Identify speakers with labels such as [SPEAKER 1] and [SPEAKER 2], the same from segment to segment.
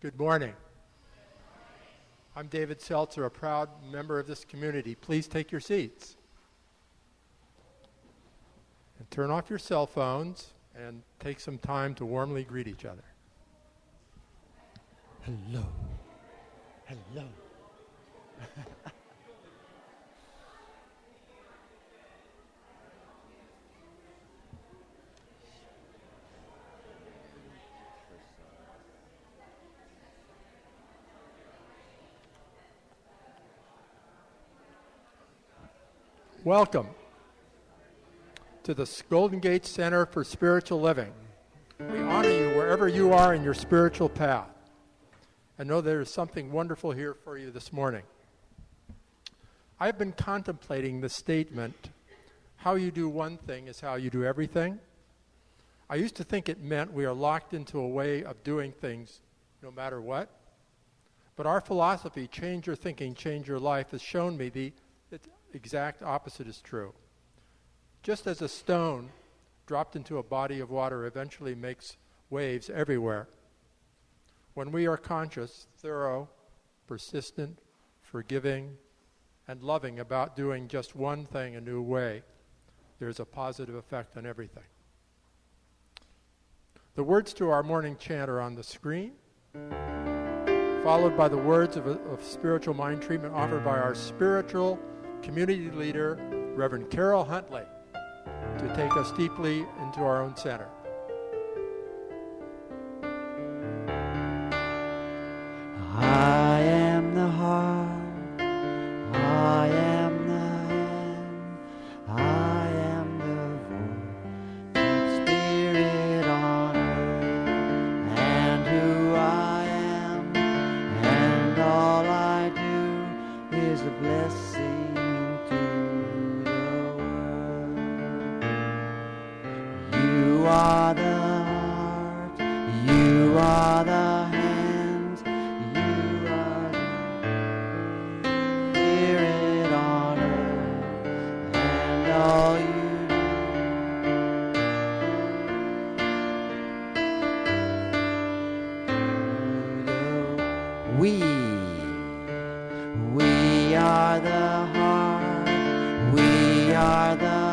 [SPEAKER 1] Good morning. I'm David Selzer, a proud member of this community. Please take your seats. And turn off your cell phones and take some time to warmly greet each other.
[SPEAKER 2] Hello. Hello.
[SPEAKER 1] Welcome to the Golden Gate Center for Spiritual Living. We honor you wherever you are in your spiritual path. I know there is something wonderful here for you this morning. I've been contemplating the statement, how you do one thing is how you do everything. I used to think it meant we are locked into a way of doing things no matter what. But our philosophy, change your thinking, change your life, has shown me the exact opposite is true. Just as a stone dropped into a body of water eventually makes waves everywhere, when we are conscious, thorough, persistent, forgiving, and loving about doing just one thing a new way, there's a positive effect on everything. The words to our morning chant are on the screen, followed by the words of spiritual mind treatment offered by our spiritual community leader, Reverend Karyl Huntley, to take us deeply into our own center.
[SPEAKER 2] I am the heart, I am the hand, I am the voice of spirit on earth, and who I am, and all I do is a blessing. You are the heart, you are the hands, you are the spirit on earth, and all you do. We are the heart, we are the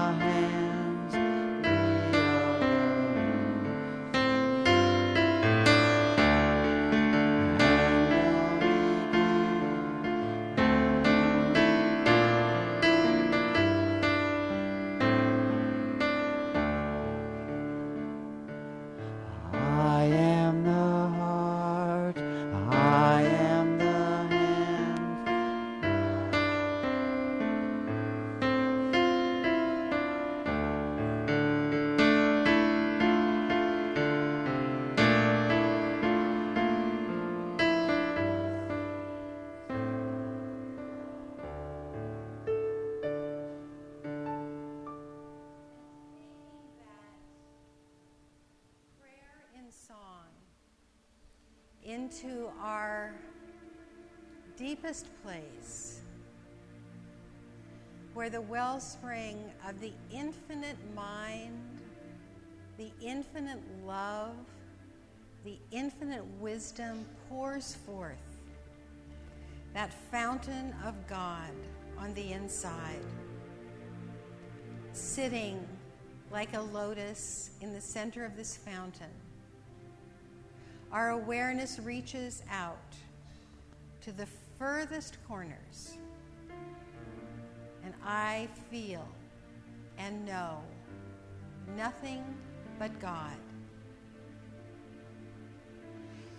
[SPEAKER 3] into our deepest place, where the wellspring of the infinite mind, the infinite love, the infinite wisdom pours forth, that fountain of God on the inside, sitting like a lotus in the center of this fountain. Our awareness reaches out to the furthest corners, and I feel and know nothing but God.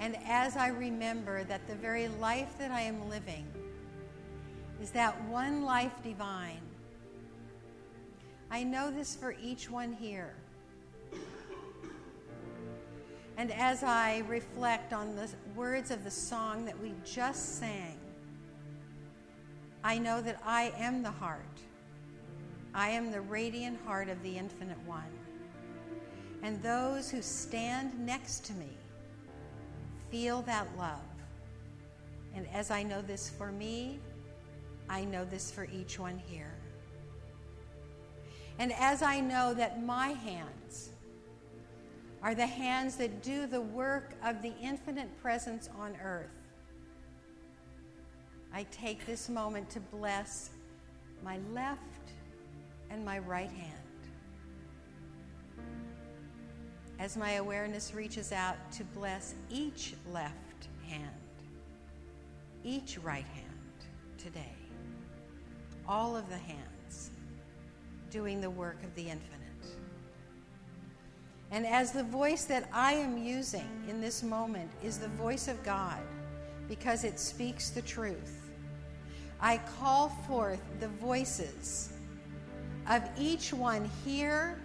[SPEAKER 3] And as I remember that the very life that I am living is that one life divine, I know this for each one here. And as I reflect on the words of the song that we just sang, I know that I am the heart. I am the radiant heart of the Infinite One. And those who stand next to me feel that love. And as I know this for me, I know this for each one here. And as I know that my hands are the hands that do the work of the infinite presence on earth. I take this moment to bless my left and my right hand. As my awareness reaches out to bless each left hand, each right hand today, all of the hands doing the work of the infinite. And as the voice that I am using in this moment is the voice of God, because it speaks the truth, I call forth the voices of each one here.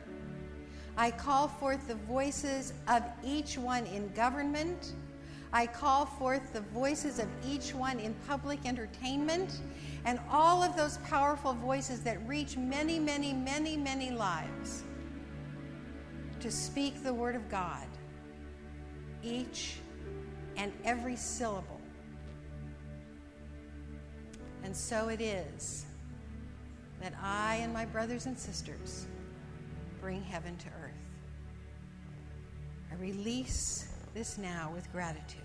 [SPEAKER 3] I call forth the voices of each one in government. I call forth the voices of each one in public entertainment, and all of those powerful voices that reach many, many, many, many lives to speak the word of God, each and every syllable. And so it is that I and my brothers and sisters bring heaven to earth. I release this now with gratitude,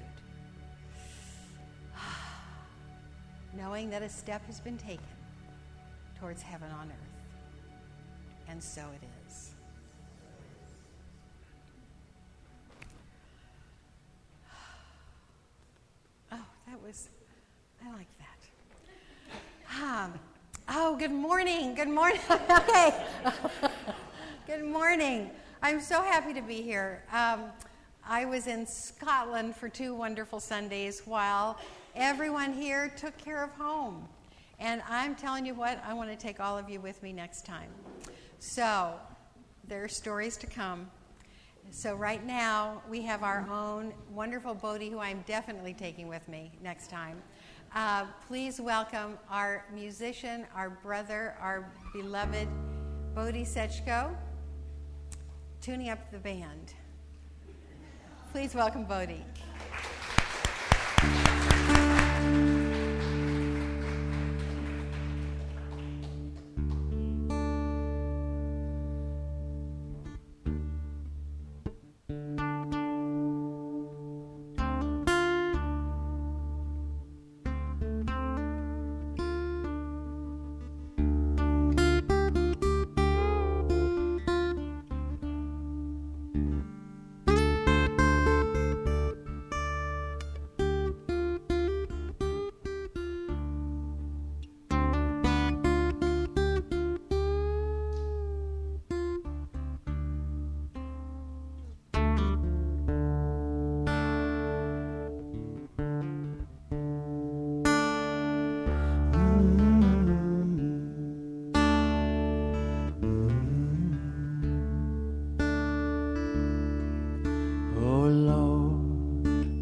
[SPEAKER 3] knowing that a step has been taken towards heaven on earth. And so it is. Oh, I like that. Oh, good morning. Good morning. Okay. Good morning. I'm so happy to be here. I was in Scotland for 2 wonderful Sundays while everyone here took care of home. And I'm telling you what, I want to take all of you with me next time. So, there are stories to come. So right now, we have our own wonderful Bodhi, who I'm definitely taking with me next time. Please welcome our musician, our brother, our beloved Bodhi Sechko, tuning up the band. Please welcome Bodhi.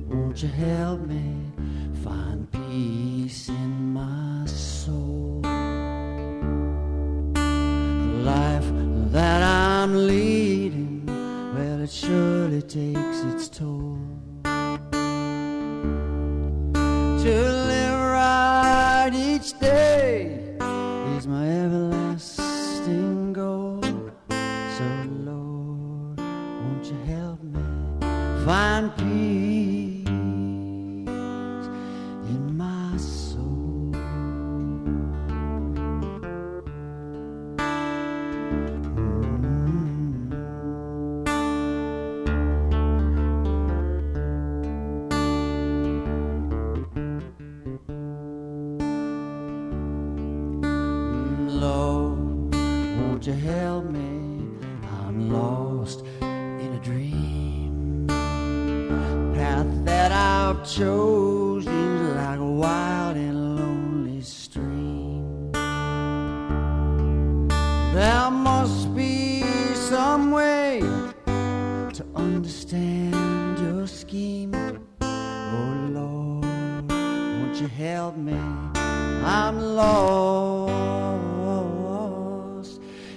[SPEAKER 2] Won't you help me find peace in my soul? The life that I'm leading, well, it surely takes its toll. To live right each day is my everlasting goal. So, Lord, won't you help me find peace in my soul? Lord, won't you help me? I'm lost in a dream. Path that I've chosen like a wild and lonely stream. There must be some way to understand your scheme. Oh Lord, won't you help me? I'm lost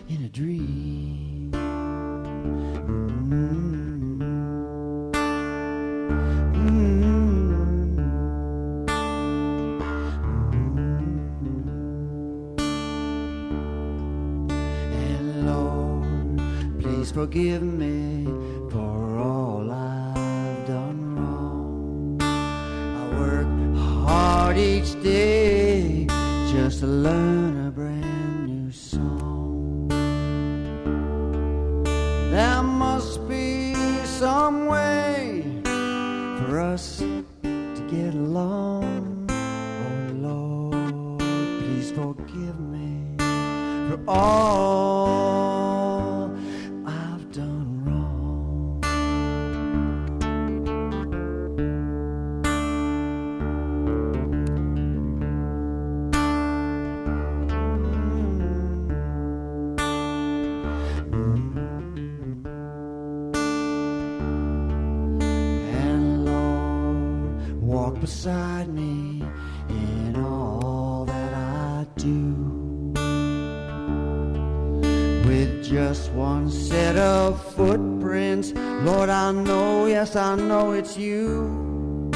[SPEAKER 2] in a dream. And Lord, please forgive me for Lord, each day just to learn a brand new song. There must be some way for us to get along. Oh Lord, please forgive me for all I've done wrong. And Lord, walk beside me in all that I do. With just one set of footprints, Lord, I know, yes, I know it's you.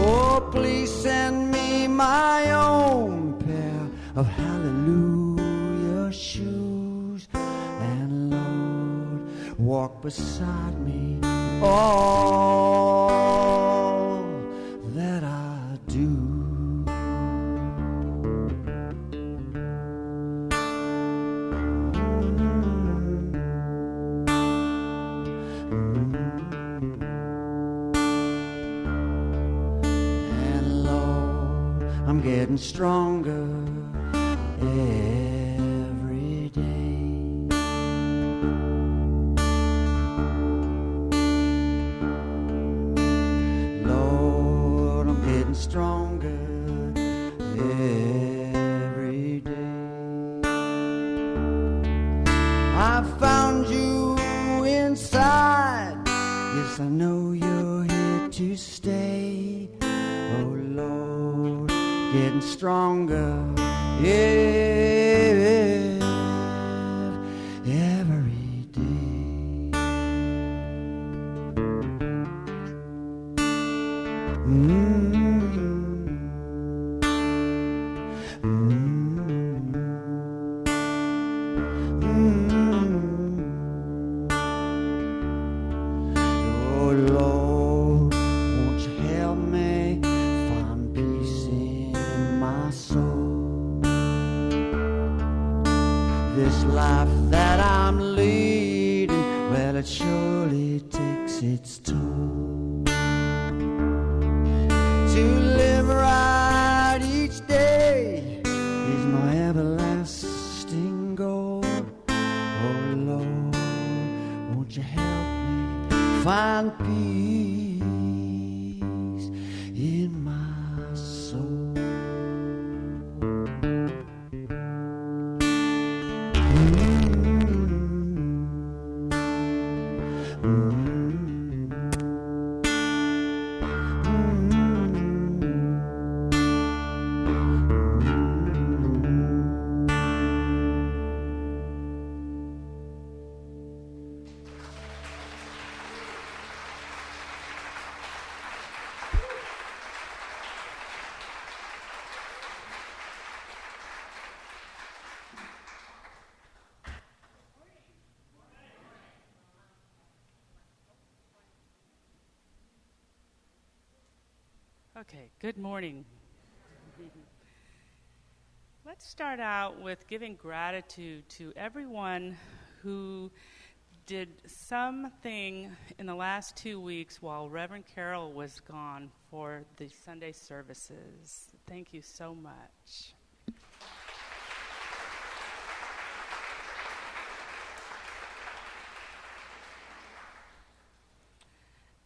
[SPEAKER 2] Oh, please send me my own pair of hallelujah shoes. And Lord, walk beside me all that I do. I'm getting stronger every day. Lord, I'm getting stronger every day. I found you inside. Yes, I know you're here to stay. Oh Lord, getting stronger, yeah, every day. Oh Lord, won't you help me find peace in my soul? This life that I'm leading, well, it surely takes its toll. To live right each day is my everlasting goal. Oh Lord, won't you help me find peace in my soul?
[SPEAKER 4] Okay, good morning. Let's start out with giving gratitude to everyone who did something in the last 2 weeks while Reverend Karyl was gone for the Sunday services. Thank you so much.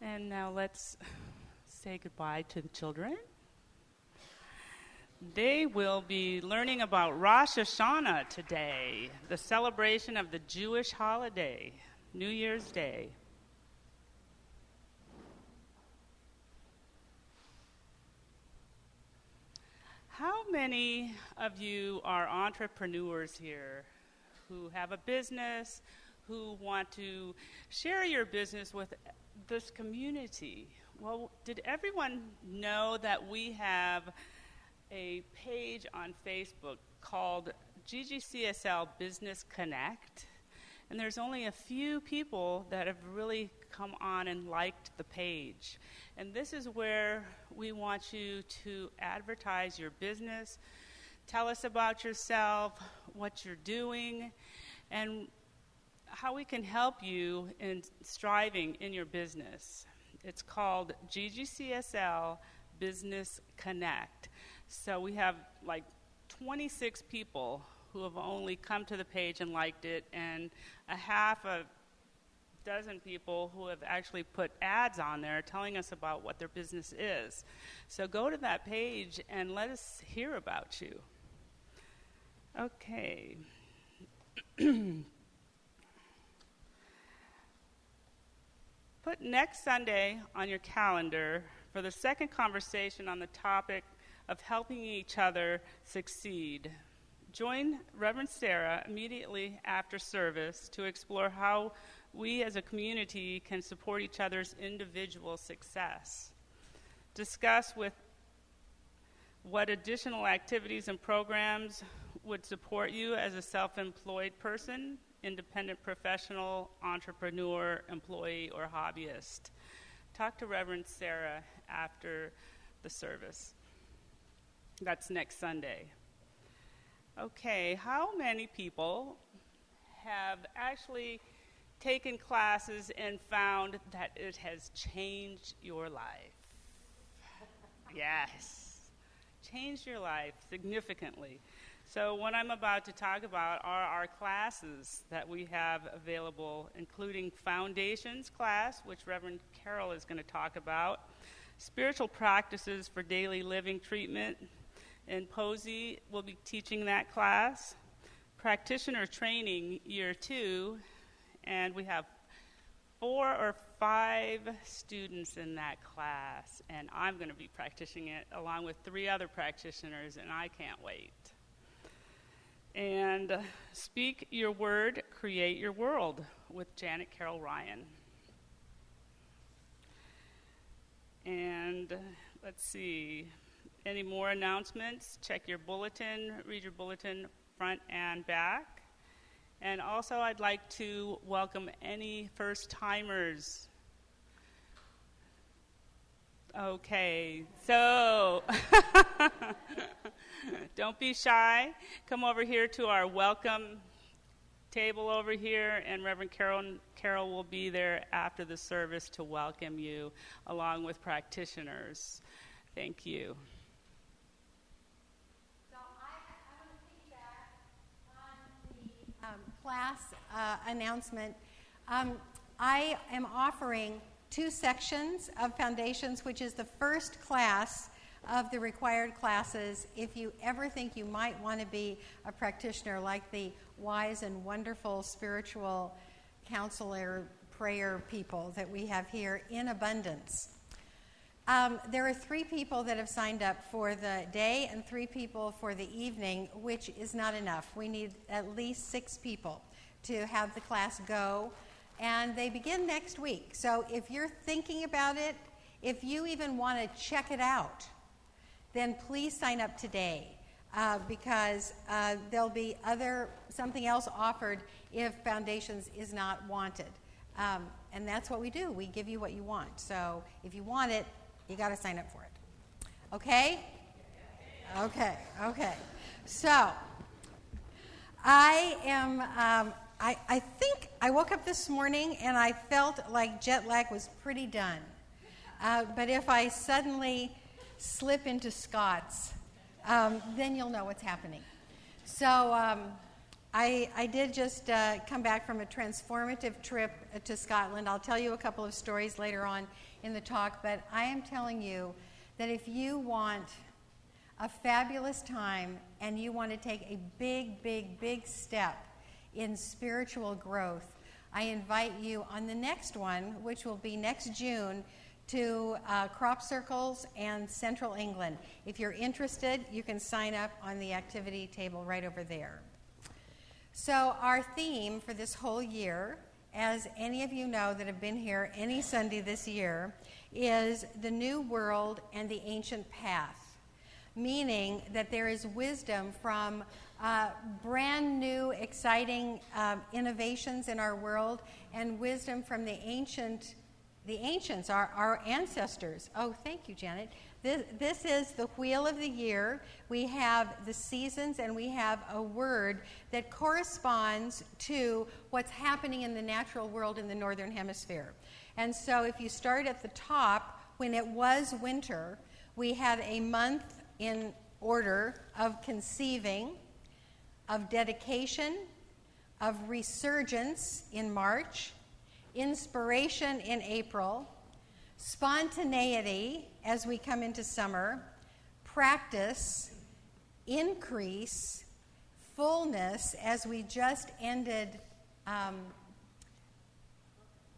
[SPEAKER 4] And now let's say goodbye to the children. They will be learning about Rosh Hashanah today, the celebration of the Jewish holiday, New Year's Day. How many of you are entrepreneurs here who have a business, who want to share your business with this community? Well, did everyone know that we have a page on Facebook called GGCSL Business Connect? And there's only a few people that have really come on and liked the page. And this is where we want you to advertise your business. Tell us about yourself, what you're doing, and how we can help you in striving in your business. It's called GGCSL Business Connect. So we have like 26 people who have only come to the page and liked it, and a half a dozen people who have actually put ads on there telling us about what their business is. So go to that page and let us hear about you. Okay. Put next Sunday on your calendar for the second conversation on the topic of helping each other succeed. Join Reverend Sarah immediately after service to explore how we as a community can support each other's individual success. Discuss with what additional activities and programs would support you as a self-employed person, independent professional, entrepreneur, employee, or hobbyist. Talk to Reverend Sarah after the service. That's next Sunday. Okay, how many people have actually taken classes and found that it has changed your life? Yes, changed your life significantly. So what I'm about to talk about are our classes that we have available, including Foundations class, which Reverend Karyl is going to talk about, Spiritual Practices for Daily Living Treatment, and Posey will be teaching that class, Practitioner Training Year 2, and we have 4 or 5 students in that class, and I'm going to be practicing it along with 3 other practitioners, and I can't wait. And Speak Your Word, Create Your World with Janet Carroll Ryan. And let's see, any more announcements? Check your bulletin, read your bulletin front and back. And also I'd like to welcome any first-timers. Okay, so don't be shy. Come over here to our welcome table over here, and Reverend Karyl will be there after the service to welcome you, along with practitioners. Thank you.
[SPEAKER 3] So I want to piggyback on the class announcement. I am offering 2 sections of Foundations, which is the first class of the required classes if you ever think you might want to be a practitioner like the wise and wonderful spiritual counselor prayer people that we have here in abundance. There are 3 people that have signed up for the day and 3 people for the evening, which is not enough. We need at least 6 people to have the class go, and they begin next week. So if you're thinking about it, if you even want to check it out, then please sign up today because there'll be something else offered if Foundations is not wanted. And that's what we do. We give you what you want. So if you want it, you got to sign up for it. Okay? Okay. So I am, I think I woke up this morning and I felt like jet lag was pretty done. But if I suddenly slip into Scots, then you'll know what's happening. So I did just come back from a transformative trip to Scotland. I'll tell you a couple of stories later on in the talk, but I am telling you that if you want a fabulous time and you want to take a big step in spiritual growth, I invite you on the next one, which will be next June, to crop circles and Central England. If you're interested, you can sign up on the activity table right over there. So our theme for this whole year, as any of you know that have been here any Sunday this year, is the new world and the ancient path, meaning that there is wisdom from brand new, exciting innovations in our world and wisdom from the ancient the ancients, our ancestors. Oh, thank you, Janet. This is the wheel of the year. We have the seasons, and we have a word that corresponds to what's happening in the natural world in the northern hemisphere. And so if you start at the top, when it was winter, we had a month in order of conceiving, of dedication, of resurgence in March, inspiration in April, spontaneity as we come into summer, practice, increase, fullness as we just ended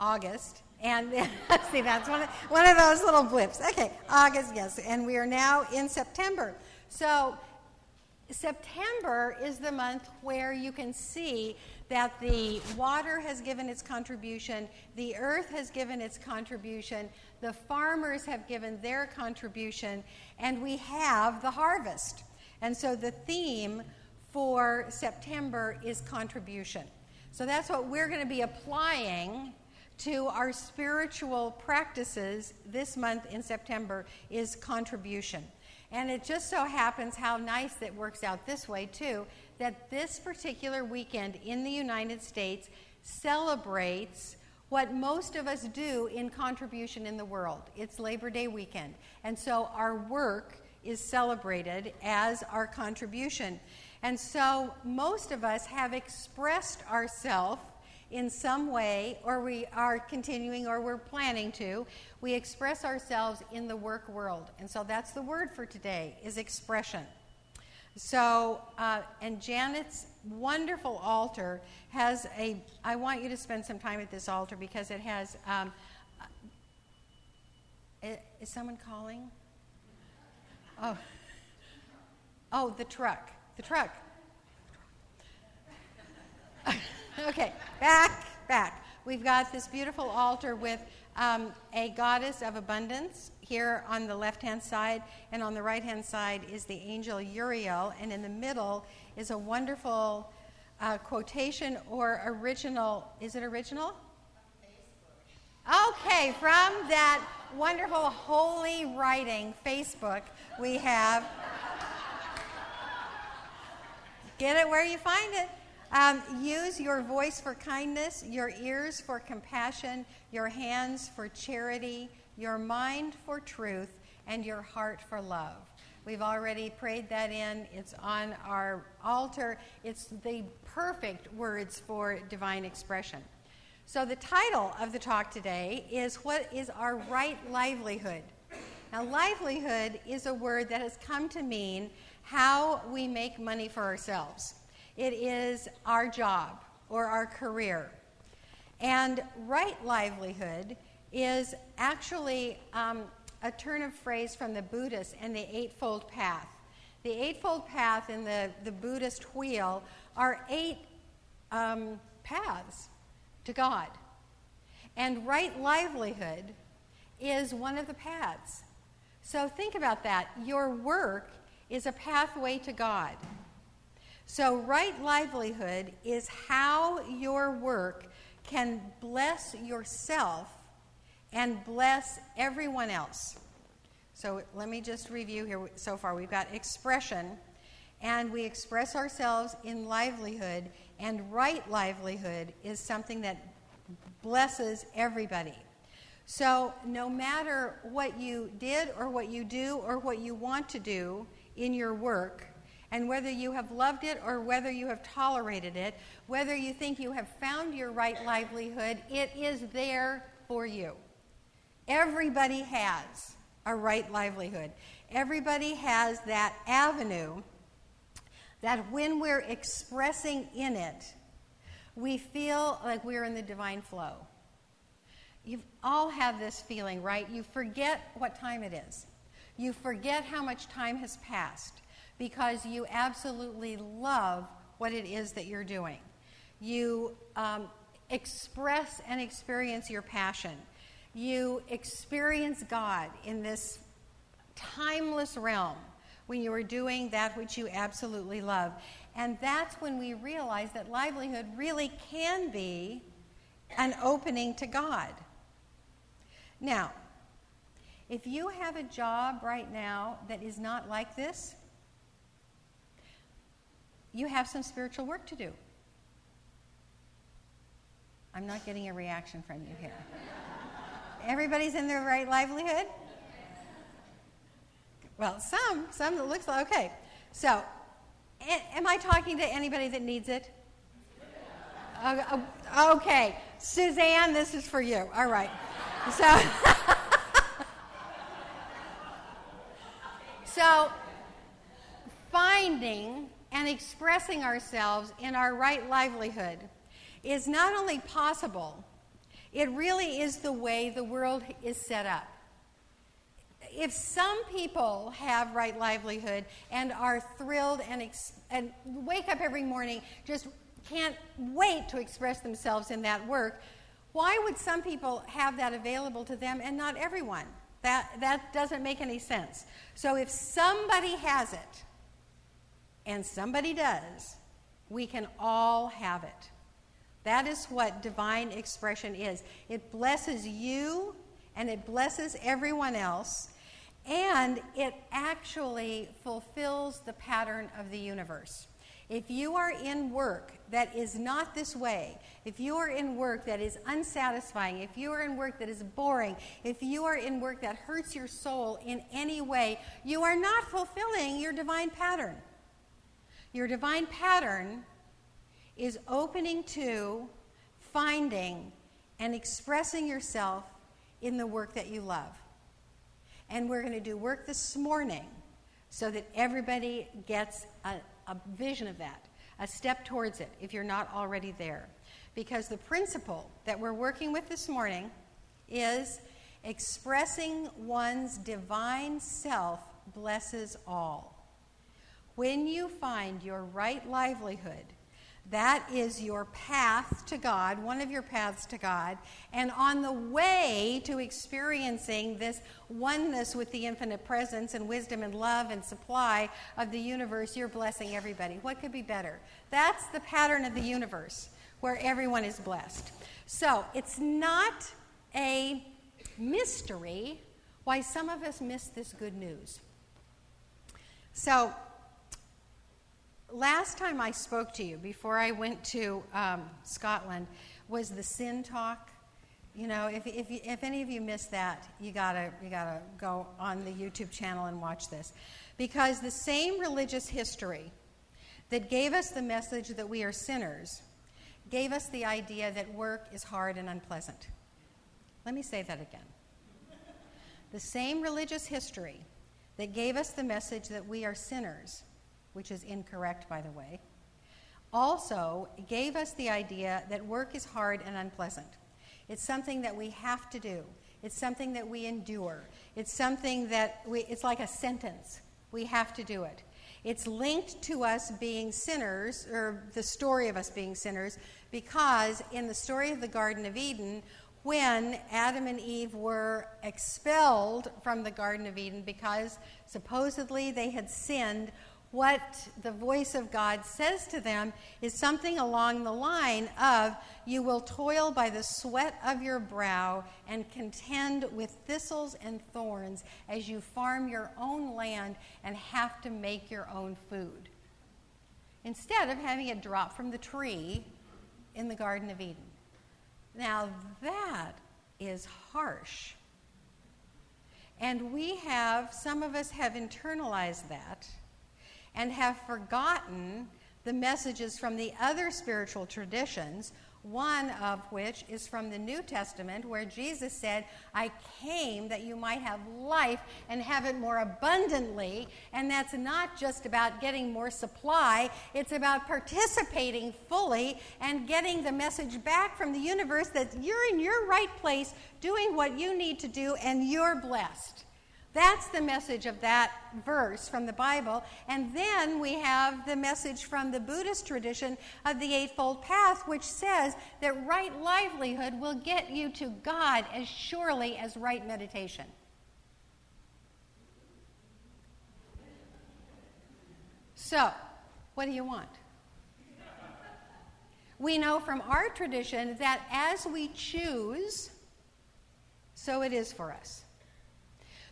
[SPEAKER 3] August. And see, that's one of those little blips. Okay, August, yes, and we are now in September. So September is the month where you can see that the water has given its contribution, the earth has given its contribution, the farmers have given their contribution, and we have the harvest. And so the theme for September is contribution. So that's what we're going to be applying to our spiritual practices this month in September, is contribution. And it just so happens how nice that works out this way, too, that this particular weekend in the United States celebrates what most of us do in contribution in the world. It's Labor Day weekend. And so our work is celebrated as our contribution. And so most of us have expressed ourselves in some way, or we are continuing, or we're planning to. We express ourselves in the work world. And so that's the word for today, is expression. So, and Janet's wonderful altar has I want you to spend some time at this altar because it has, is someone calling? Oh, the truck. Okay, back. We've got this beautiful altar with a goddess of abundance here on the left-hand side, and on the right-hand side is the angel Uriel, and in the middle is a wonderful quotation or original. Is it original? Okay, from that wonderful holy writing, Facebook, we have. Get it where you find it. Use your voice for kindness, your ears for compassion, your hands for charity, your mind for truth, and your heart for love. We've already prayed that in. It's on our altar. It's the perfect words for divine expression. So the title of the talk today is, what is our right livelihood? Now, livelihood is a word that has come to mean how we make money for ourselves. It is our job or our career. And right livelihood is actually a turn of phrase from the Buddhists and the Eightfold Path. The Eightfold Path in the Buddhist wheel are 8 paths to God. And right livelihood is one of the paths. So think about that. Your work is a pathway to God. So right livelihood is how your work can bless yourself and bless everyone else. So let me just review here so far. We've got expression, and we express ourselves in livelihood, and right livelihood is something that blesses everybody. So no matter what you did or what you do or what you want to do in your work, and whether you have loved it or whether you have tolerated it, whether you think you have found your right livelihood, it is there for you. Everybody has a right livelihood. Everybody has that avenue that when we're expressing in it, we feel like we're in the divine flow. You all have this feeling, right? You forget what time it is. You forget how much time has passed, because you absolutely love what it is that you're doing. You express and experience your passion. You experience God in this timeless realm when you are doing that which you absolutely love. And that's when we realize that livelihood really can be an opening to God. Now, if you have a job right now that is not like this, you have some spiritual work to do. I'm not getting a reaction from you here. Everybody's in their right livelihood? Well, some that looks like, okay. So, am I talking to anybody that needs it? Okay. Suzanne, this is for you. All right. So, finding and expressing ourselves in our right livelihood is not only possible, it really is the way the world is set up. If some people have right livelihood and are thrilled and wake up every morning, just can't wait to express themselves in that work, why would some people have that available to them and not everyone? That doesn't make any sense. So if somebody has it, and somebody does, we can all have it. That is what divine expression is. It blesses you, and it blesses everyone else, and it actually fulfills the pattern of the universe. If you are in work that is not this way, if you are in work that is unsatisfying, if you are in work that is boring, if you are in work that hurts your soul in any way, you are not fulfilling your divine pattern. Your divine pattern is opening to, finding, and expressing yourself in the work that you love. And we're going to do work this morning so that everybody gets a vision of that, a step towards it, if you're not already there. Because the principle that we're working with this morning is expressing one's divine self blesses all. When you find your right livelihood, that is your path to God, one of your paths to God, and on the way to experiencing this oneness with the infinite presence and wisdom and love and supply of the universe, you're blessing everybody. What could be better? That's the pattern of the universe, where everyone is blessed. So it's not a mystery why some of us miss this good news. So, last time I spoke to you, before I went to Scotland, was the sin talk. You know, if any of you missed that, you gotta go on the YouTube channel and watch this, because the same religious history that gave us the message that we are sinners gave us the idea that work is hard and unpleasant. Let me say that again. The same religious history that gave us the message that we are sinners, which is incorrect, by the way, also gave us the idea that work is hard and unpleasant. It's something that we have to do. It's something that we endure. It's something that it's like a sentence. We have to do it. It's linked to us being sinners, or the story of us being sinners, because in the story of the Garden of Eden, when Adam and Eve were expelled from the Garden of Eden because supposedly they had sinned, what the voice of God says to them is something along the line of, you will toil by the sweat of your brow and contend with thistles and thorns as you farm your own land and have to make your own food, instead of having it drop from the tree in the Garden of Eden. Now that is harsh. And some of us have internalized that and have forgotten the messages from the other spiritual traditions, one of which is from the New Testament, where Jesus said, I came that you might have life and have it more abundantly. And that's not just about getting more supply, it's about participating fully and getting the message back from the universe that you're in your right place doing what you need to do and you're blessed. That's the message of that verse from the Bible. And then we have the message from the Buddhist tradition of the Eightfold Path, which says that right livelihood will get you to God as surely as right meditation. So, what do you want? We know from our tradition that as we choose So it is for us.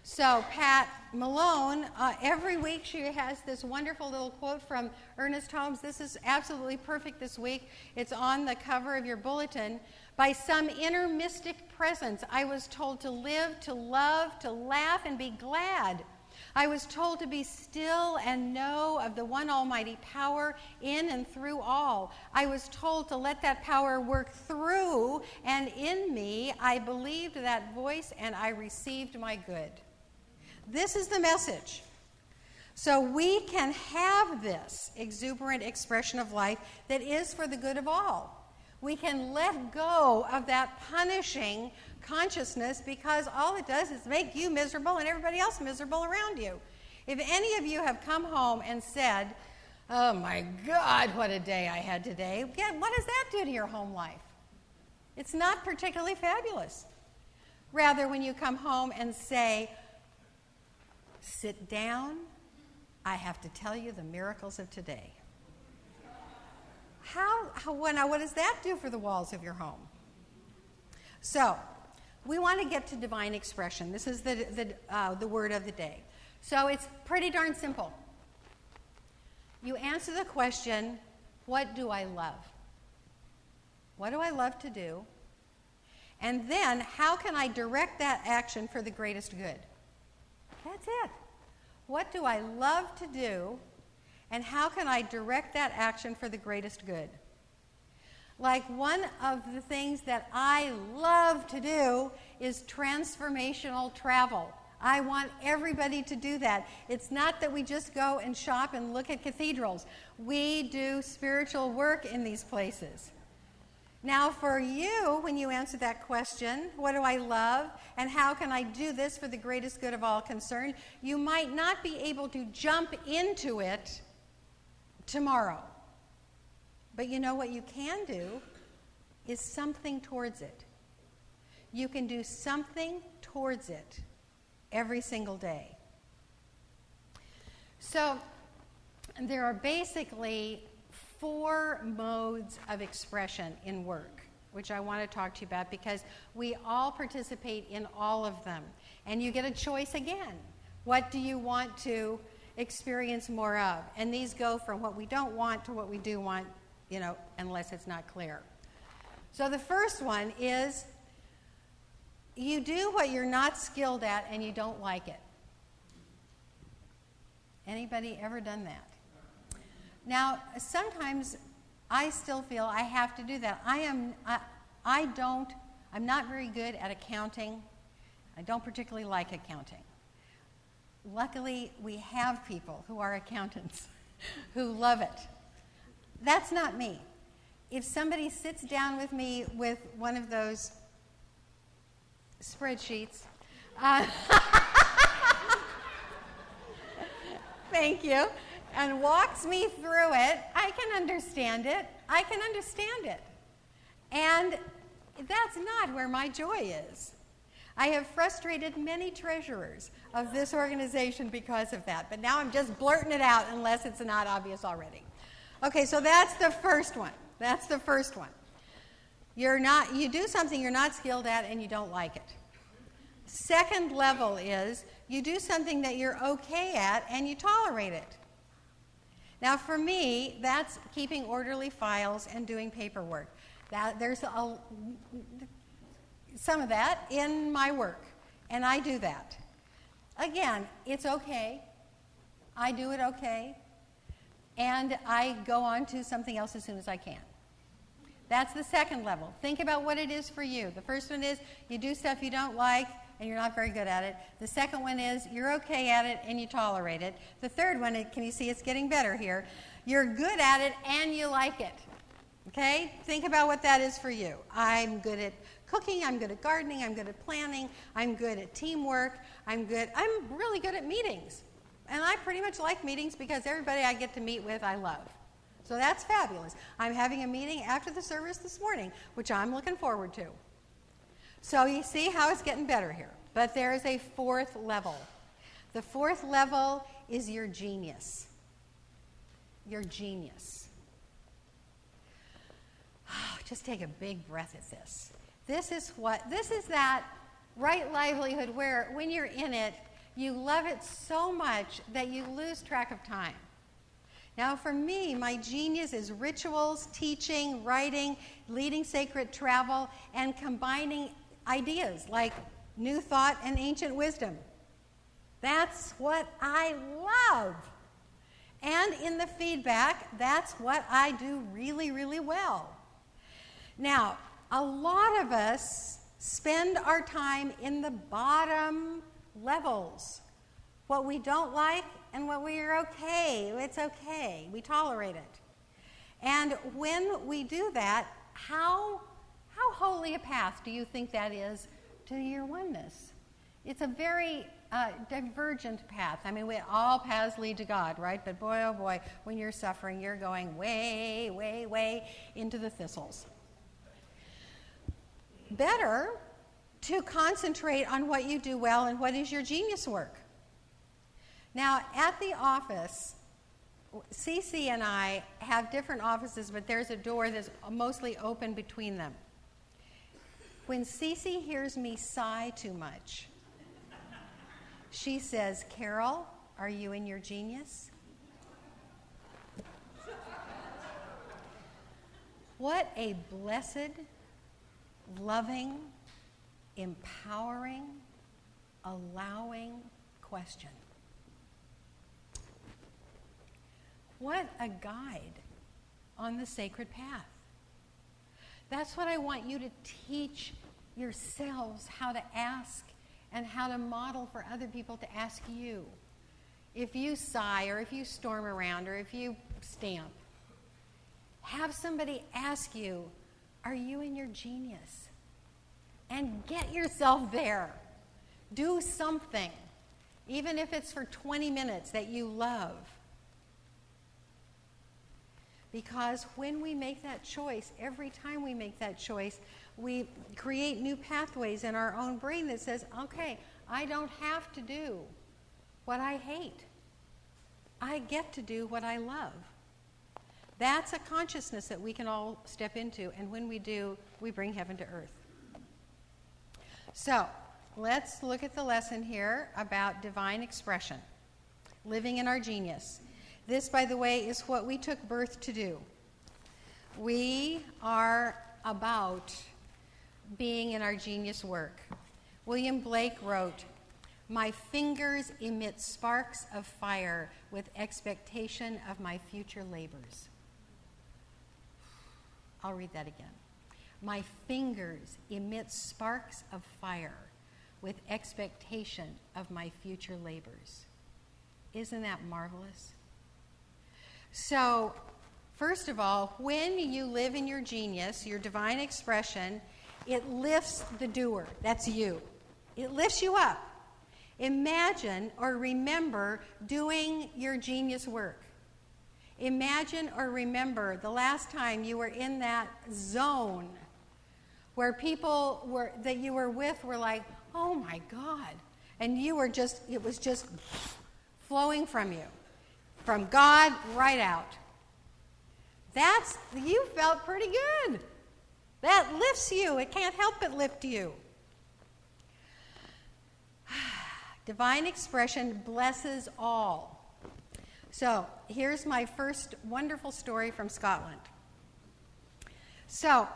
[SPEAKER 3] So Pat Malone, every week she has this wonderful little quote from Ernest Holmes. This is absolutely perfect this week. It's on the cover of your bulletin. By some inner mystic presence, I was told to live, to love, to laugh, and be glad. I was told to be still and know of the one almighty power in and through all. I was told to let that power work through and in me. I believed that voice and I received my good. This is the message. So we can have this exuberant expression of life that is for the good of all. We can let go of that punishing consciousness because all it does is make you miserable and everybody else miserable around you. If any of you have come home and said, "Oh my God, what a day I had today," what does that do to your home life? It's not particularly fabulous. Rather, when you come home and say, "Sit down, I have to tell you the miracles of today." What does that do for the walls of your home? So, we want to get to divine expression. This is the word of the day. So it's pretty darn simple. You answer the question, what do I love? What do I love to do? And then, how can I direct that action for the greatest good? That's it. What do I love to do, and how can I direct that action for the greatest good? Like, one of the things that I love to do is transformational travel. I want everybody to do that. It's not that we just go and shop and look at cathedrals. We do spiritual work in these places. Now, for you, when you answer that question, what do I love and how can I do this for the greatest good of all concerned, you might not be able to jump into it tomorrow. But you know what you can do is something towards it. You can do something towards it every single day. So there are basically 4 modes of expression in work, which I want to talk to you about because we all participate in all of them. And you get a choice again. What do you want to experience more of? And these go from what we don't want to what we do want, unless it's not clear. So the first one is you do what you're not skilled at and you don't like it. Anybody ever done that? Now, sometimes I still feel I have to do that. I'm not very good at accounting. I don't particularly like accounting. Luckily, we have people who are accountants who love it. That's not me. If somebody sits down with me with one of those spreadsheets, thank you, and walks me through it, I can understand it. And that's not where my joy is. I have frustrated many treasurers of this organization because of that, but now I'm just blurting it out unless it's not obvious already. Okay, so that's the first one. You do something you're not skilled at and you don't like it. Second level is you do something that you're okay at and you tolerate it. Now, for me, that's keeping orderly files and doing paperwork. There's some of that in my work, and I do that. Again, it's okay. I do it okay, and I go on to something else as soon as I can. That's the second level. Think about what it is for you. The first one is you do stuff you don't like, and you're not very good at it. The second one is you're okay at it and you tolerate it. The third one, can you see it's getting better here? You're good at it and you like it. Okay? Think about what that is for you. I'm good at cooking, I'm good at gardening, I'm good at planning, I'm good at teamwork, I'm really good at meetings. And I pretty much like meetings because everybody I get to meet with I love. So that's fabulous. I'm having a meeting after the service this morning, which I'm looking forward to. So you see how it's getting better here. But there is a 4th level. The 4th level is your genius. Your genius. Oh, just take a big breath at this. This is that right livelihood where when you're in it, you love it so much that you lose track of time. Now for me, my genius is rituals, teaching, writing, leading sacred travel, and combining ideas like new thought and ancient wisdom. That's what I love. And in the feedback, that's what I do really, really well. Now, a lot of us spend our time in the bottom levels. What we don't like and what we are okay. It's okay. We tolerate it. And when we do that, how holy a path do you think that is to your oneness? It's a very divergent path. I mean, all paths lead to God, right? But boy, oh boy, when you're suffering, you're going way, way, way into the thistles. Better to concentrate on what you do well and what is your genius work. Now, at the office, Cece and I have different offices, but there's a door that's mostly open between them. When Cece hears me sigh too much, she says, "Karyl, are you in your genius?" What a blessed, loving, empowering, allowing question. What a guide on the sacred path. That's what I want you to teach yourselves, how to ask and how to model for other people to ask you. If you sigh or if you storm around or if you stamp, have somebody ask you, "Are you in your genius?" And get yourself there. Do something, even if it's for 20 minutes that you love. Because when we make that choice, every time we make that choice, we create new pathways in our own brain that says, okay, I don't have to do what I hate. I get to do what I love. That's a consciousness that we can all step into, and when we do, we bring heaven to earth. So, let's look at the lesson here about divine expression, living in our genius. This, by the way, is what we took birth to do. We are about being in our genius work. William Blake wrote, "My fingers emit sparks of fire with expectation of my future labors." I'll read that again. My fingers emit sparks of fire with expectation of my future labors. Isn't that marvelous? So, first of all, when you live in your genius, your divine expression, it lifts the doer. That's you. It lifts you up. Imagine or remember doing your genius work. Imagine or remember the last time you were in that zone where people that you were with were like, "Oh my God." And you were it was just flowing from you. From God right out. You felt pretty good. That lifts you. It can't help but lift you. Divine expression blesses all. So, here's my first wonderful story from Scotland. So,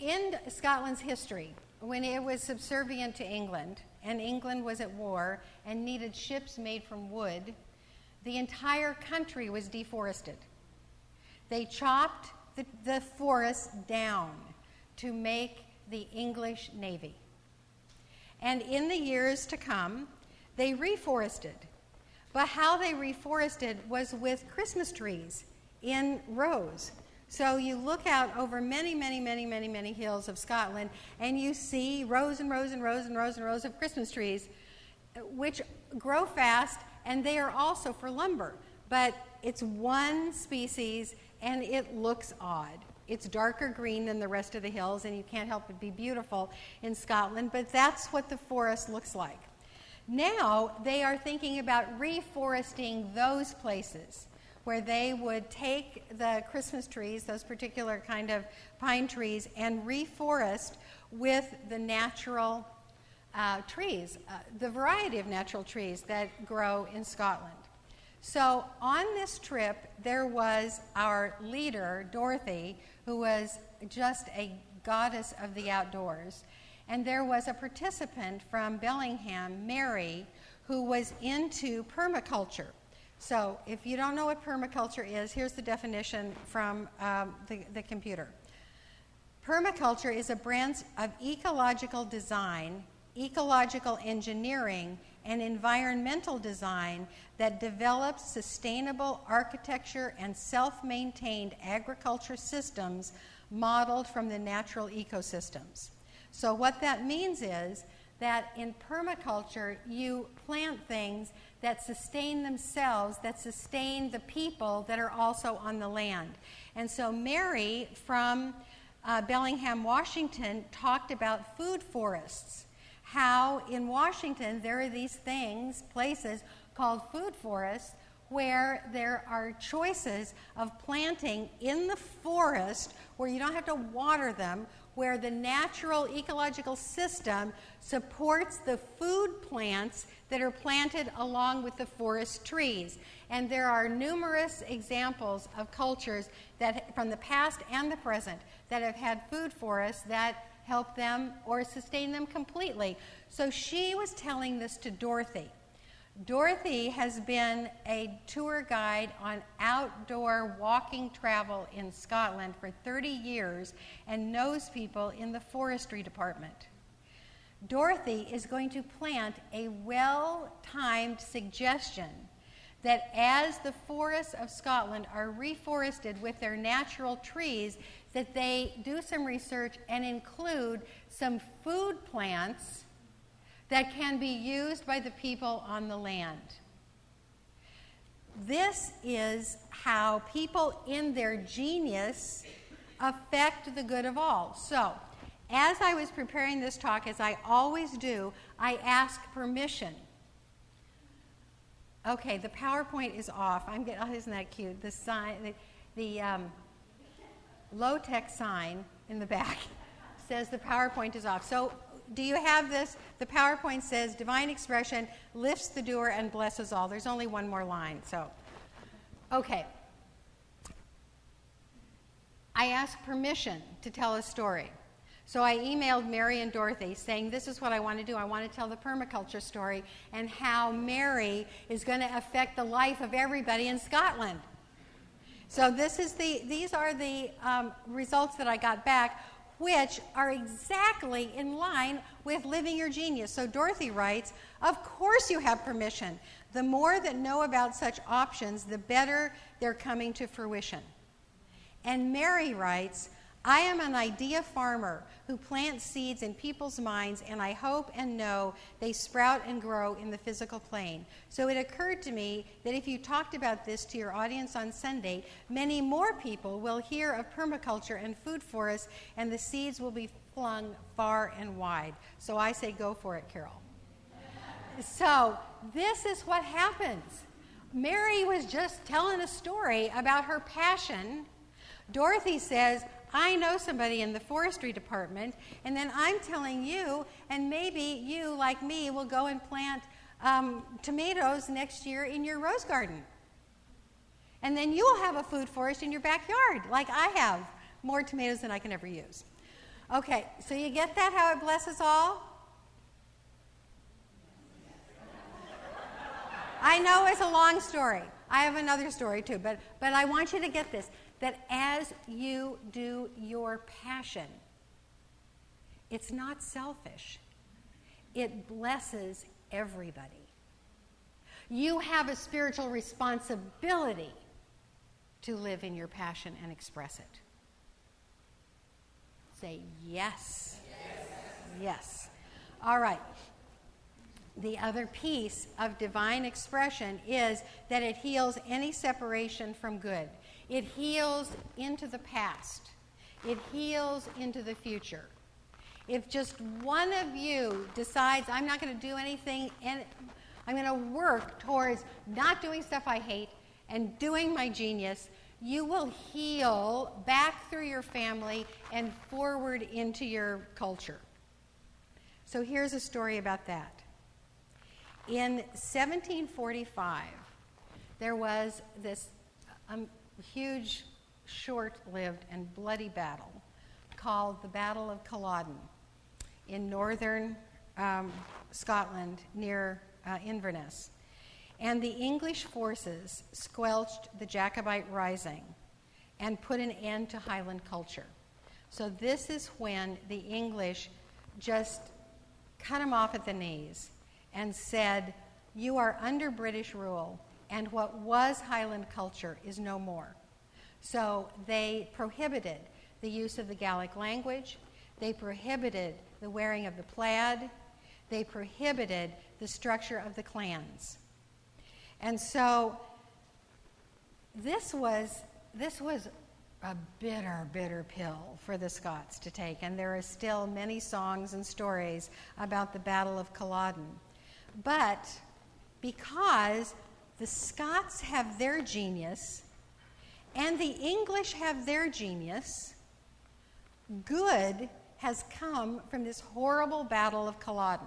[SPEAKER 3] in Scotland's history, when it was subservient to England, and England was at war and needed ships made from wood, the entire country was deforested. They chopped the forests down to make the English Navy. And in the years to come, they reforested. But how they reforested was with Christmas trees in rows. So you look out over many, many, many, many, many hills of Scotland, and you see rows and rows and rows and rows and rows of Christmas trees, which grow fast, and they are also for lumber. But it's one species, and it looks odd. It's darker green than the rest of the hills, and you can't help but be beautiful in Scotland, but that's what the forest looks like. Now they are thinking about reforesting those places where they would take the Christmas trees, those particular kind of pine trees, and reforest with the natural trees, the variety of natural trees that grow in Scotland. So on this trip, there was our leader, Dorothy, who was just a goddess of the outdoors. And there was a participant from Bellingham, Mary, who was into permaculture. So if you don't know what permaculture is, here's the definition from the computer. Permaculture is a branch of ecological design, ecological engineering, and environmental design that develops sustainable architecture and self-maintained agriculture systems modeled from the natural ecosystems. So what that means is that in permaculture, you plant things that sustain themselves, that sustain the people that are also on the land. And so Mary from Bellingham, Washington, talked about food forests. How in Washington there are these things, places called food forests, where there are choices of planting in the forest where you don't have to water them, where the natural ecological system supports the food plants that are planted along with the forest trees. And there are numerous examples of cultures that, from the past and the present, that have had food forests that help them or sustain them completely. So she was telling this to Dorothy. Dorothy has been a tour guide on outdoor walking travel in Scotland for 30 years and knows people in the forestry department. Dorothy is going to plant a well-timed suggestion that as the forests of Scotland are reforested with their natural trees, that they do some research and include some food plants that can be used by the people on the land. This is how people in their genius affect the good of all. So, as I was preparing this talk, as I always do, I ask permission. Okay, the PowerPoint is off. Isn't that cute? The sign, the low-tech sign in the back says the PowerPoint is off. So, do you have this? The PowerPoint says, divine expression lifts the doer and blesses all. There's only one more line. So, okay. I asked permission to tell a story. So I emailed Mary and Dorothy saying, this is what I want to do. I want to tell the permaculture story and how Mary is going to affect the life of everybody in Scotland. So these are the results that I got back, which are exactly in line with living your genius. So Dorothy writes, of course you have permission. The more that know about such options, the better they're coming to fruition. And Mary writes, I am an idea farmer who plants seeds in people's minds, and I hope and know they sprout and grow in the physical plane. So it occurred to me that if you talked about this to your audience on Sunday, many more people will hear of permaculture and food forests, and the seeds will be flung far and wide. So I say go for it, Karyl. So this is what happens. Mary was just telling a story about her passion. Dorothy says, I know somebody in the forestry department, and then I'm telling you, and maybe you, like me, will go and plant tomatoes next year in your rose garden. And then you'll have a food forest in your backyard, like I have, more tomatoes than I can ever use. Okay, so you get that, how it blesses all? I know it's a long story. I have another story too, but I want you to get this, that as you do your passion, it's not selfish. It blesses everybody. You have a spiritual responsibility to live in your passion and express it. Say yes. Yes. Yes. All right. The other piece of divine expression is that it heals any separation from good. It heals into the past. It heals into the future. If just one of you decides, I'm not going to do anything, and I'm going to work towards not doing stuff I hate and doing my genius, you will heal back through your family and forward into your culture. So here's a story about that. In 1745, there was this huge, short-lived and bloody battle called the Battle of Culloden in northern Scotland near Inverness. And the English forces squelched the Jacobite rising and put an end to Highland culture. So this is when the English just cut them off at the knees and said, you are under British rule, and what was Highland culture is no more. So they prohibited the use of the Gaelic language, they prohibited the wearing of the plaid, they prohibited the structure of the clans. And so this was a bitter, bitter pill for the Scots to take, and there are still many songs and stories about the Battle of Culloden. But because the Scots have their genius and the English have their genius, good has come from this horrible Battle of Culloden.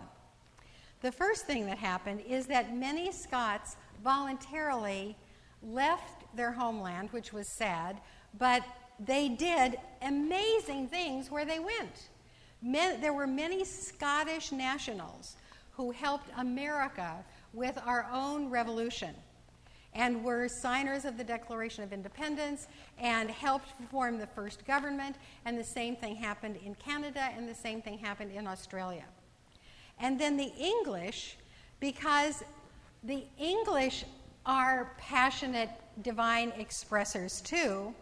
[SPEAKER 3] The first thing that happened is that many Scots voluntarily left their homeland, which was sad, but they did amazing things where they went. There were many Scottish nationals who helped America with our own revolution and were signers of the Declaration of Independence and helped form the first government, and the same thing happened in Canada and the same thing happened in Australia. And then the English, because the English are passionate divine expressors too,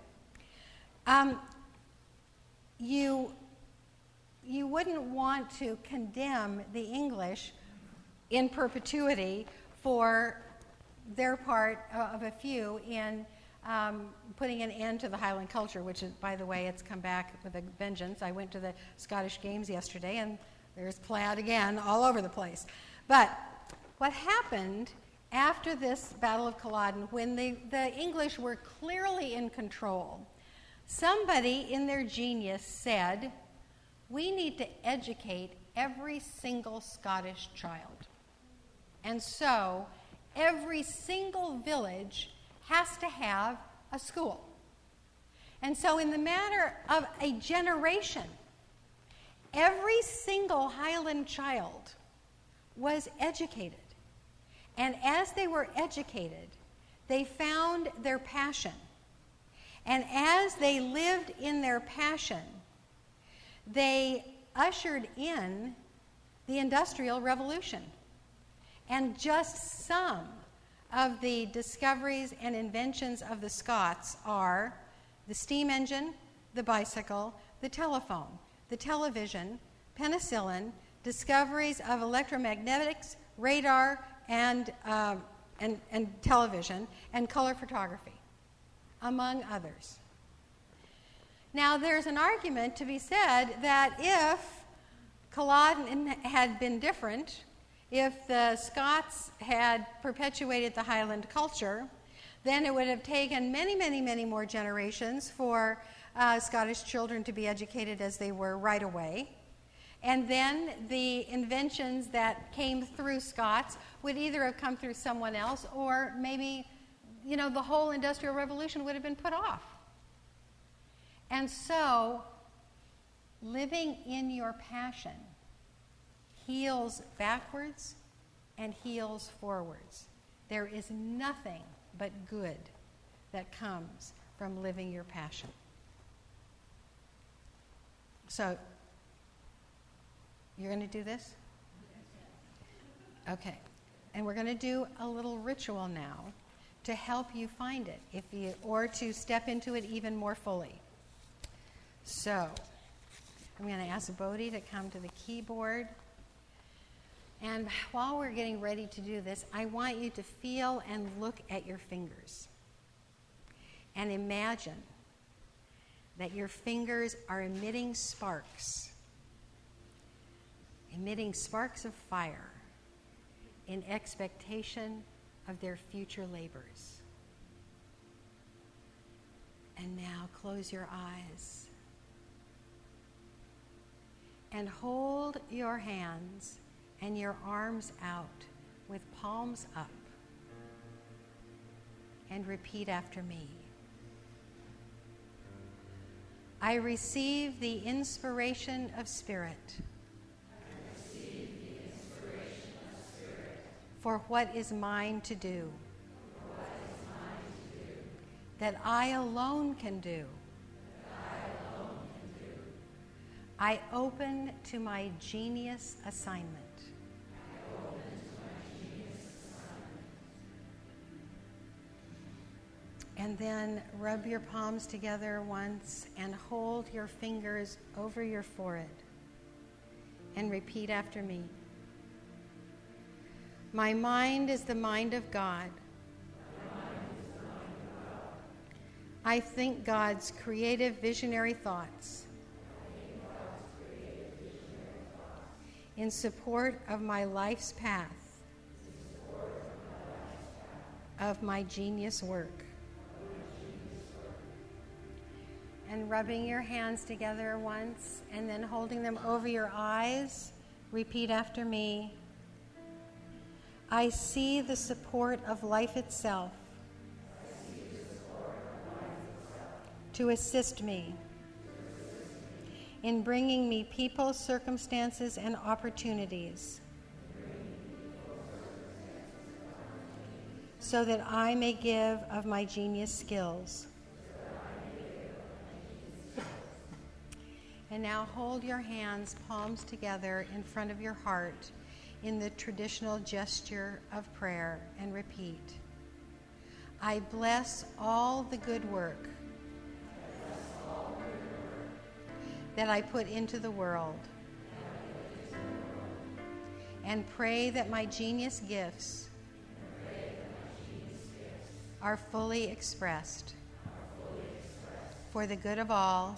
[SPEAKER 3] you wouldn't want to condemn the English in perpetuity for their part of a few in putting an end to the Highland culture, which is, by the way, it's come back with a vengeance. I went to the Scottish Games yesterday, and there's plaid again all over the place. But what happened after this Battle of Culloden, when the English were clearly in control, somebody in their genius said, we need to educate every single Scottish child. And so every single village has to have a school. And so in the matter of a generation, every single Highland child was educated. And as they were educated, they found their passion. And as they lived in their passion, they ushered in the Industrial Revolution. And just some of the discoveries and inventions of the Scots are the steam engine, the bicycle, the telephone, the television, penicillin, discoveries of electromagnetics, radar, and television, and color photography, among others. Now, there's an argument to be said that if Culloden had been different, if the Scots had perpetuated the Highland culture, then it would have taken many, many, many more generations for Scottish children to be educated as they were right away. And then the inventions that came through Scots would either have come through someone else, or maybe, the whole Industrial Revolution would have been put off. And so, living in your passion heals backwards and heals forwards. There is nothing but good that comes from living your passion. So, you're going to do this? Okay. And we're going to do a little ritual now to help you find it, or to step into it even more fully. So, I'm going to ask Bodhi to come to the keyboard. And while we're getting ready to do this, I want you to feel and look at your fingers. And imagine that your fingers are emitting sparks of fire in expectation of their future labors. And now close your eyes. And hold your hands and your arms out with palms up. And repeat after me. I receive the inspiration of spirit. For what is mine to do. That I alone can do. I open to my genius assignment. And then rub your palms together once and hold your fingers over your forehead. And repeat after me. My mind is the mind of God. I think God's creative visionary thoughts in support of my life's path of my genius work. And rubbing your hands together once and then holding them over your eyes, repeat after me. I see the support of life itself to assist me in bringing me people, circumstances, and opportunities so that I may give of my genius skills. And now hold your hands, palms together in front of your heart in the traditional gesture of prayer and repeat. I bless all the good work that I put into the world and pray that my genius gifts are fully expressed for the good of all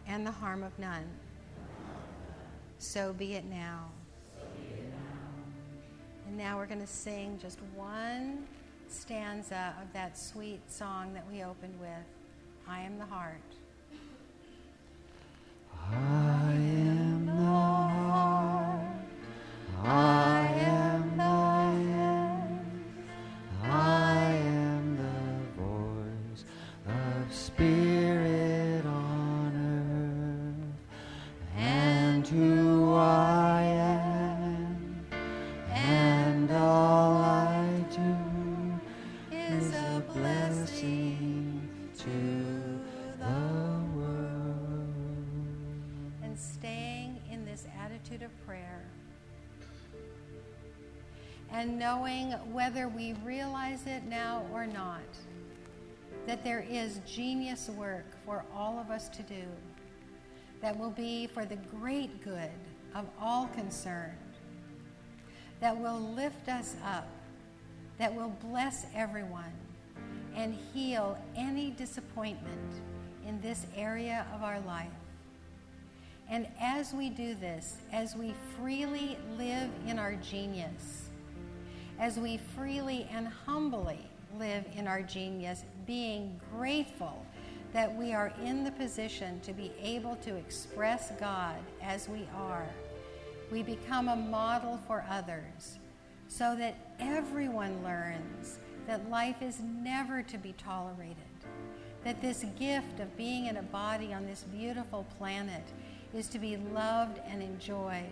[SPEAKER 3] and the harm of none. So be it now. And now we're going to sing just one stanza of that sweet song that we opened with, I Am the Heart.
[SPEAKER 2] I am the heart, I am the head, I am the voice of spirit on earth, and who I am, and all I do is a blessing to the world.
[SPEAKER 3] And staying in this attitude of prayer and knowing whether we realize it now or not, that there is genius work for all of us to do that will be for the great good of all concerned, that will lift us up, that will bless everyone and heal any disappointment in this area of our life. And as we do this, as we freely live in our genius, as we freely and humbly live in our genius, being grateful that we are in the position to be able to express God as we are, we become a model for others so that everyone learns that life is never to be tolerated, that this gift of being in a body on this beautiful planet is to be loved and enjoyed.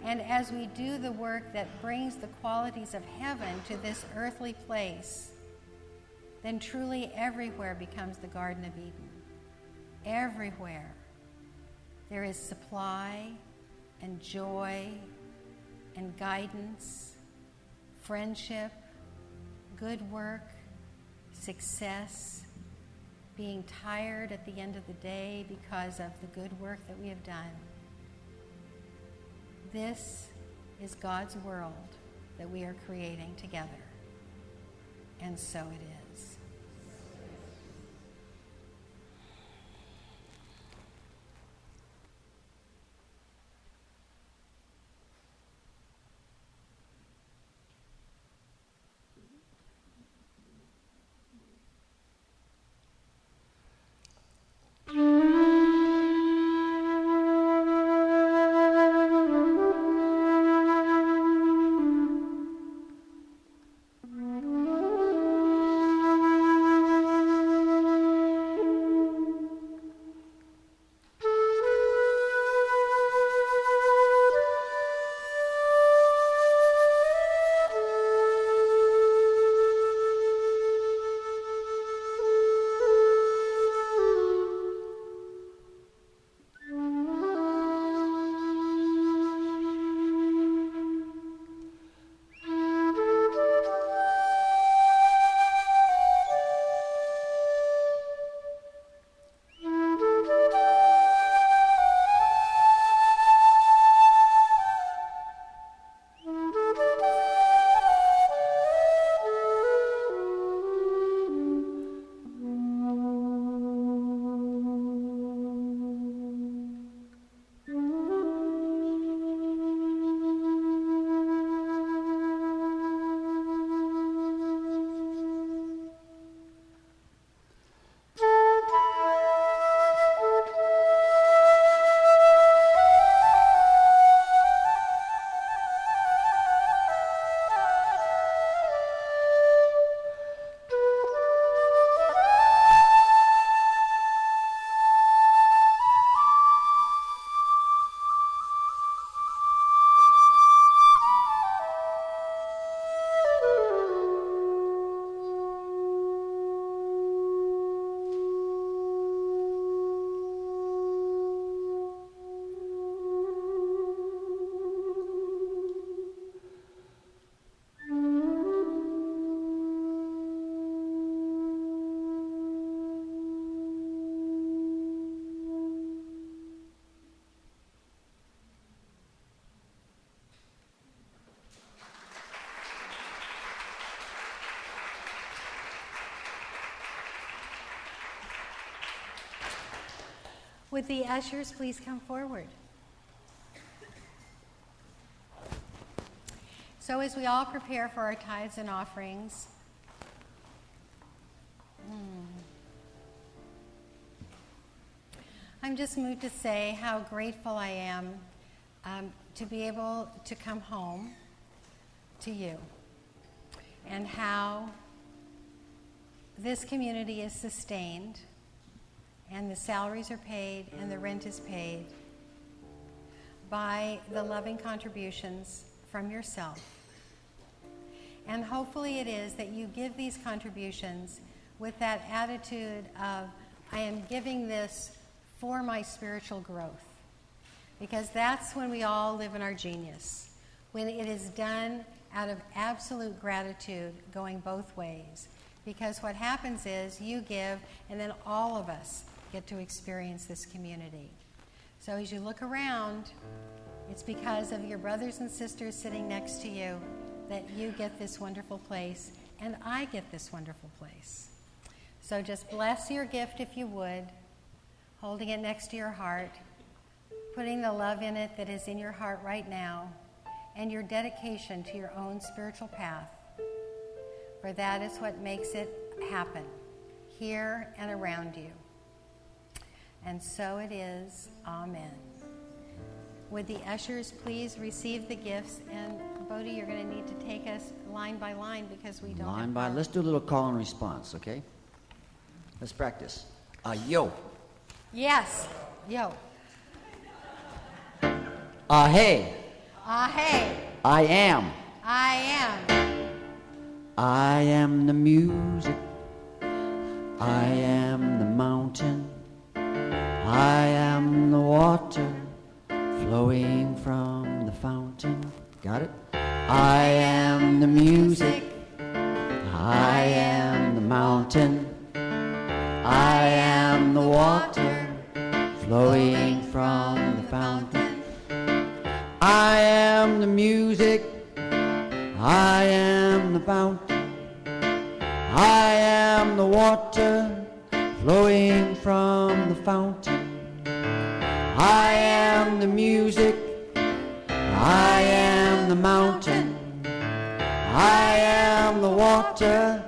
[SPEAKER 3] And as we do the work that brings the qualities of heaven to this earthly place, then truly everywhere becomes the Garden of Eden. Everywhere there is supply and joy and guidance, friendship, good work, success, being tired at the end of the day because of the good work that we have done. This is God's world that we are creating together. And so it is. Would the ushers please come forward? So as we all prepare for our tithes and offerings, I'm just moved to say how grateful I am to be able to come home to you, and how this community is sustained, and the salaries are paid, and the rent is paid by the loving contributions from yourself. And hopefully it is that you give these contributions with that attitude of, I am giving this for my spiritual growth. Because that's when we all live in our genius. When it is done out of absolute gratitude, going both ways. Because what happens is you give, and then all of us get to experience this community. So as you look around, it's because of your brothers and sisters sitting next to you that you get this wonderful place, and I get this wonderful place. So just bless your gift if you would, holding it next to your heart, putting the love in it that is in your heart right now, and your dedication to your own spiritual path. For that is what makes it happen, here and around you. And so it is. Amen. Would the ushers please receive the gifts? And Bodhi, you're going to need to take us line by line because we don't
[SPEAKER 2] Line
[SPEAKER 3] have
[SPEAKER 2] by,
[SPEAKER 3] time.
[SPEAKER 2] let's do a little call and response, okay? Let's practice. Yo.
[SPEAKER 3] Yes. Yo.
[SPEAKER 2] Hey.
[SPEAKER 3] Hey.
[SPEAKER 2] I am.
[SPEAKER 3] I am.
[SPEAKER 2] I am the music. I am the mountain. I am the water flowing from the fountain. Got it? I am the music. I am the mountain. I am the water flowing from the fountain. I am the music. I am the fountain. I am the water flowing from the fountain. I am the music. I am the mountain. I am the water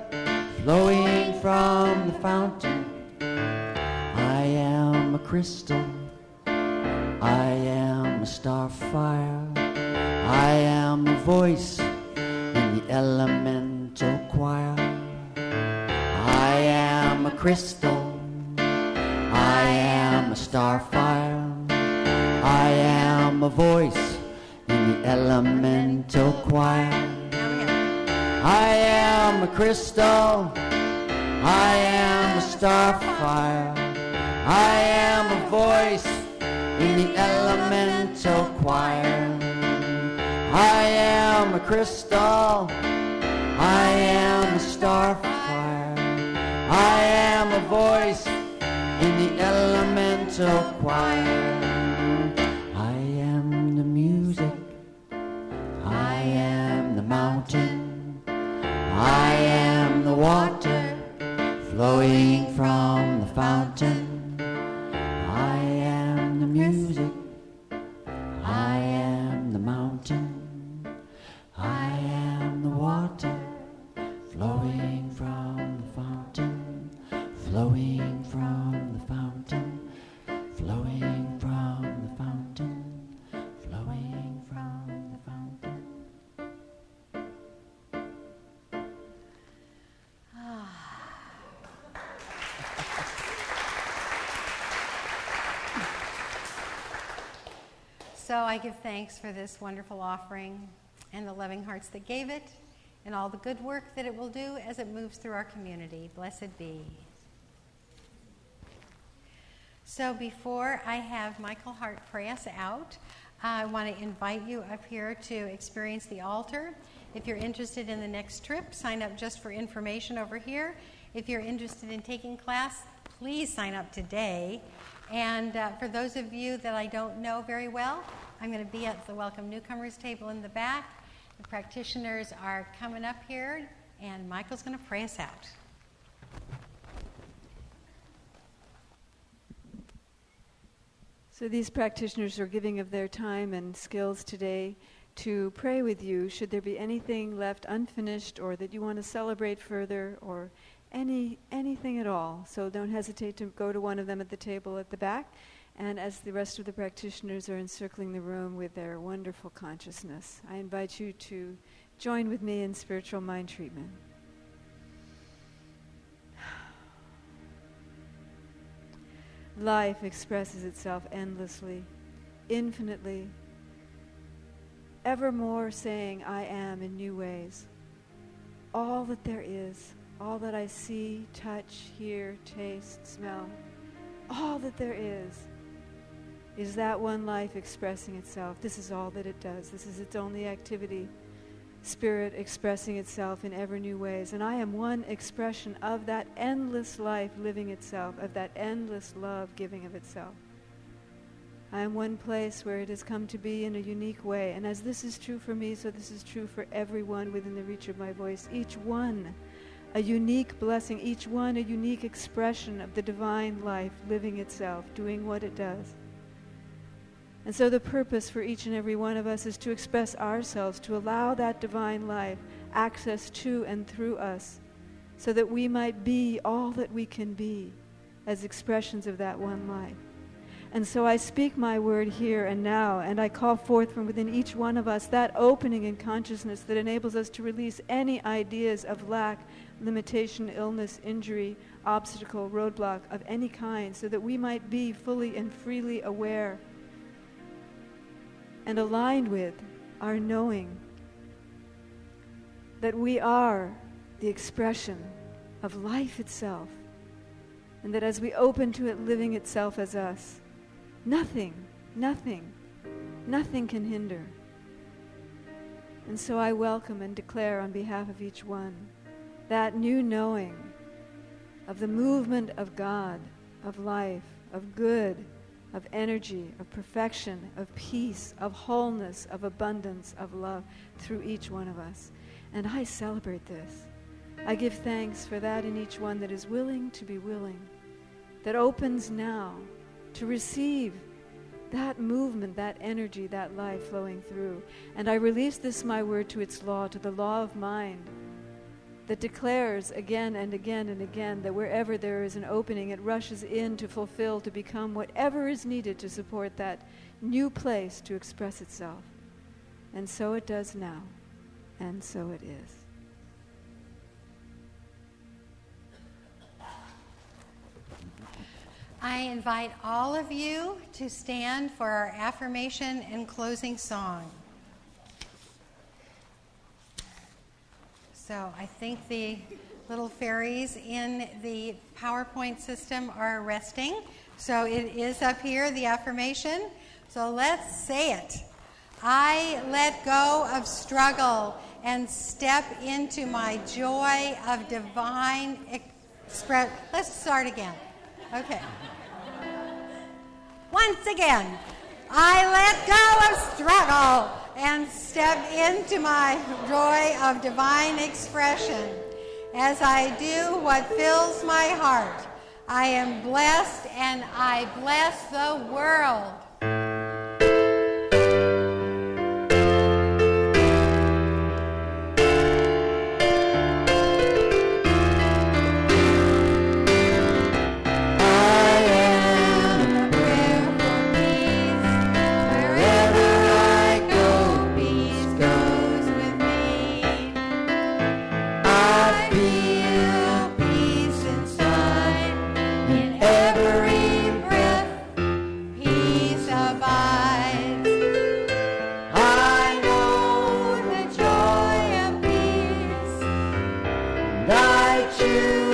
[SPEAKER 2] flowing from the fountain. I am a crystal. I am a starfire. I am a voice in the elemental choir. I am a crystal. I am a starfire. I am a voice in the elemental choir. I am a crystal. I am a starfire. I am a voice in the elemental choir. I am a crystal. I am a starfire. I am a voice in the elemental choir. I am the music. I am the mountain. I am the water flowing from the fountain. I am the music. I am the mountain. I am the water flowing from the fountain. Flowing from the fountain. Flowing from the fountain. Flowing from the fountain.
[SPEAKER 3] So I give thanks for this wonderful offering and the loving hearts that gave it and all the good work that it will do as it moves through our community. Blessed be. So before I have Michael Hart pray us out, I want to invite you up here to experience the altar. If you're interested in the next trip, sign up just for information over here. If you're interested in taking class, please sign up today. And for those of you that I don't know very well, I'm going to be at the Welcome Newcomers table in the back. The practitioners are coming up here, and Michael's going to pray us out.
[SPEAKER 5] So these practitioners are giving of their time and skills today to pray with you should there be anything left unfinished or that you want to celebrate further or anything at all. So don't hesitate to go to one of them at the table at the back. And as the rest of the practitioners are encircling the room with their wonderful consciousness, I invite you to join with me in spiritual mind treatment. Life expresses itself endlessly, infinitely, evermore saying, I am in new ways. All that there is, all that I see, touch, hear, taste, smell, all that there is that one life expressing itself. This is all that it does. This is its only activity. Spirit expressing itself in ever new ways. And I am one expression of that endless life living itself, of that endless love giving of itself. I am one place where it has come to be in a unique way. And as this is true for me, so this is true for everyone within the reach of my voice. Each one a unique blessing, each one a unique expression of the divine life living itself, doing what it does. And so the purpose for each and every one of us is to express ourselves, to allow that divine life access to and through us, so that we might be all that we can be as expressions of that one life. And so I speak my word here and now, and I call forth from within each one of us that opening in consciousness that enables us to release any ideas of lack, limitation, illness, injury, obstacle, roadblock of any kind, so that we might be fully and freely aware and aligned with our knowing that we are the expression of life itself, and that as we open to it living itself as us, nothing can hinder. And so I welcome and declare on behalf of each one that new knowing of the movement of God, of life, of good, of energy, of perfection, of peace, of wholeness, of abundance, of love through each one of us. And I celebrate this. I give thanks for that in each one that is willing to be willing, that opens now to receive that movement, that energy, that life flowing through. And I release this, my word, to its law, to the law of mind, that declares again and again and again that wherever there is an opening, it rushes in to fulfill, to become whatever is needed to support that new place to express itself. And so it does now, and so it is.
[SPEAKER 3] I invite all of you to stand for our affirmation and closing song. So I think the little fairies in the PowerPoint system are resting. So it is up here, the affirmation. So let's say it. I let go of struggle and step into my joy of divine expression. Let's start again. Okay. Once again, I let go of struggle and step into my joy of divine expression. As I do what fills my heart, I am blessed and I bless the world.
[SPEAKER 2] You